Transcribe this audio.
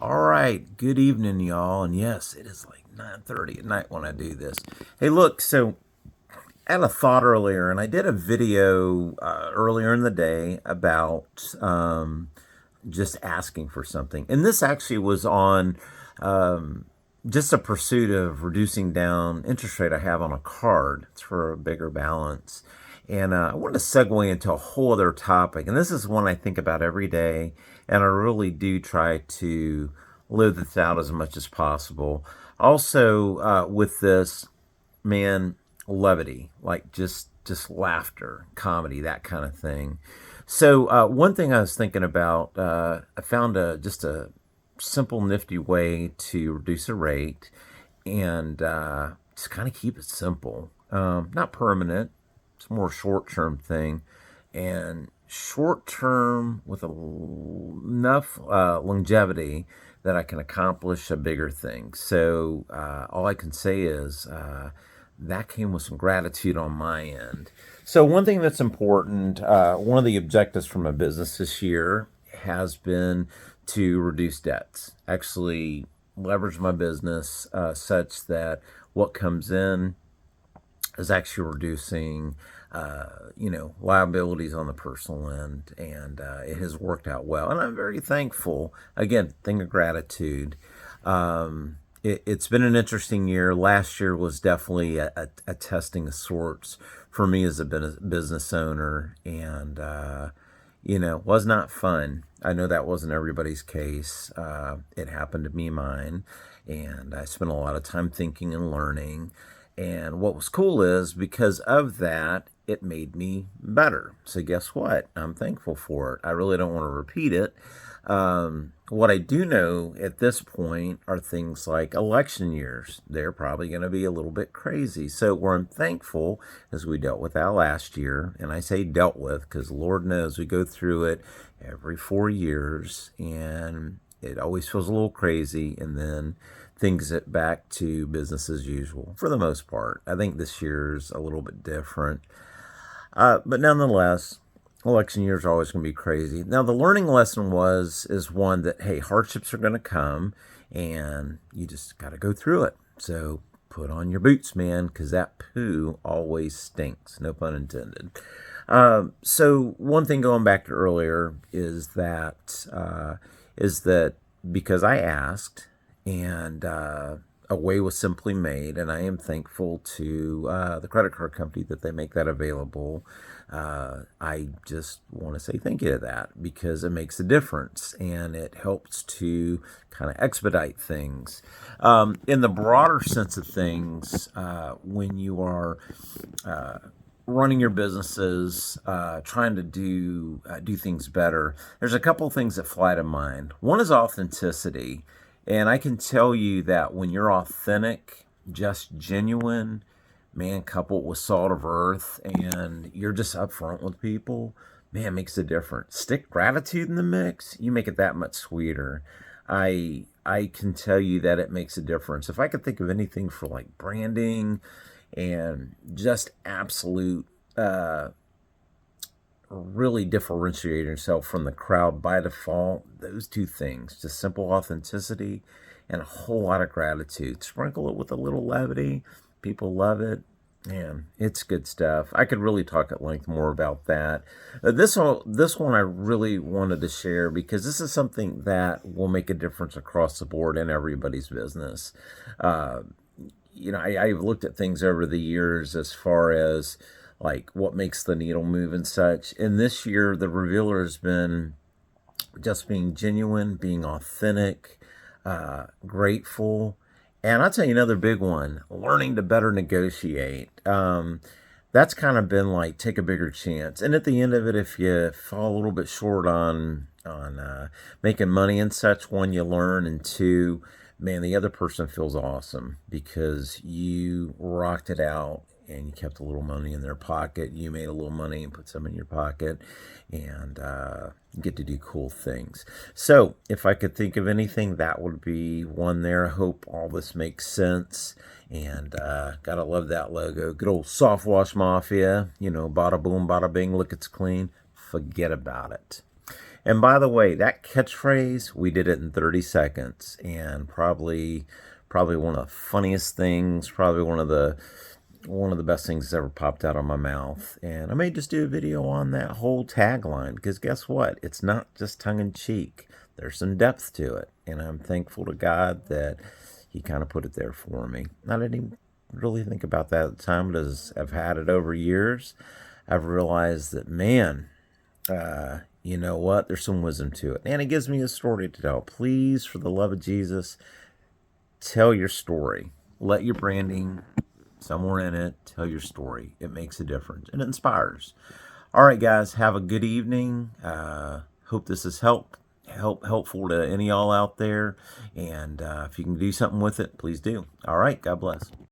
All right, good evening, y'all. And yes, it is like 9:30 at night when I do this. Hey, look, so I had a thought earlier, and I did a video earlier in the day about just asking for something. And this actually was on just a pursuit of reducing down interest rate I have on a card. It's for a bigger balance. And I want to segue into a whole other topic. And this is one I think about every day. And I really do try to live this out as much as possible. Also, with this, man, levity, like just laughter, comedy, that kind of thing. So one thing I was thinking about, I found just a simple, nifty way to reduce a rate and just kind of keep it simple. Not permanent. It's more short term thing, and short term with enough longevity that I can accomplish a bigger thing. So all I can say is that came with some gratitude on my end. So one thing that's important, one of the objectives from a business this year has been to reduce debts. Actually, leverage my business such that what comes in is actually reducing, liabilities on the personal end, and it has worked out well. And I'm very thankful. Again, thing of gratitude. It's been an interesting year. Last year was definitely a testing of sorts for me as a business owner, and was not fun. I know that wasn't everybody's case. It happened to be mine, and I spent a lot of time thinking and learning. And what was cool is because of that, it made me better. So guess what? I'm thankful for it. I really don't want to repeat it. What I do know at this point are things like election years. They're probably going to be a little bit crazy. So where I'm thankful as we dealt with that last year, and I say dealt with because Lord knows we go through it every 4 years, and it always feels a little crazy, and then things get back to business as usual for the most part. I think this year's a little bit different. But nonetheless, election years are always going to be crazy. Now, the learning lesson is one that, hey, hardships are going to come, and you just got to go through it. So put on your boots, man, because that poo always stinks. No pun intended. So one thing going back to earlier is that because I asked, and a way was simply made, and I am thankful to the credit card company that they make that available. I just want to say thank you to that because it makes a difference, and it helps to kind of expedite things. In the broader sense of things, when you are running your businesses, trying to do things better, there's a couple of things that fly to mind. One is authenticity. And I can tell you that when you're authentic, just genuine, man, coupled with salt of earth, and you're just upfront with people, man, it makes a difference. Stick gratitude in the mix, you make it that much sweeter. I can tell you that it makes a difference. If I could think of anything for like branding and just absolute really differentiate yourself from the crowd by default, those two things, just simple authenticity and a whole lot of gratitude. Sprinkle it with a little levity. People love it. Man, it's good stuff. I could really talk at length more about that. This one I really wanted to share because this is something that will make a difference across the board in everybody's business. I've looked at things over the years as far as like what makes the needle move and such. And this year, the revealer has been just being genuine, being authentic, grateful. And I'll tell you another big one, learning to better negotiate. That's kind of been like take a bigger chance. And at the end of it, if you fall a little bit short on making money and such, one, you learn, and two, man, the other person feels awesome because you rocked it out and you kept a little money in their pocket. You made a little money and put some in your pocket, and get to do cool things. So if I could think of anything, that would be one there. I hope all this makes sense. And gotta love that logo. Good old SoftWash Mafia. Bada boom, bada bing, look, it's clean. Forget about it. And by the way, that catchphrase, we did it in 30 seconds, and probably one of the funniest things, probably one of the best things that's ever popped out of my mouth. And I may just do a video on that whole tagline, because guess what? It's not just tongue in cheek. There's some depth to it, and I'm thankful to God that He kind of put it there for me. I didn't even really think about that at the time, but as I've had it over years, I've realized that, man, you know what? There's some wisdom to it. And it gives me a story to tell. Please, for the love of Jesus, tell your story. Let your branding somewhere in it tell your story. It makes a difference and it inspires. All right, guys, have a good evening. Hope this is helpful to any of y'all out there. And if you can do something with it, please do. All right, God bless.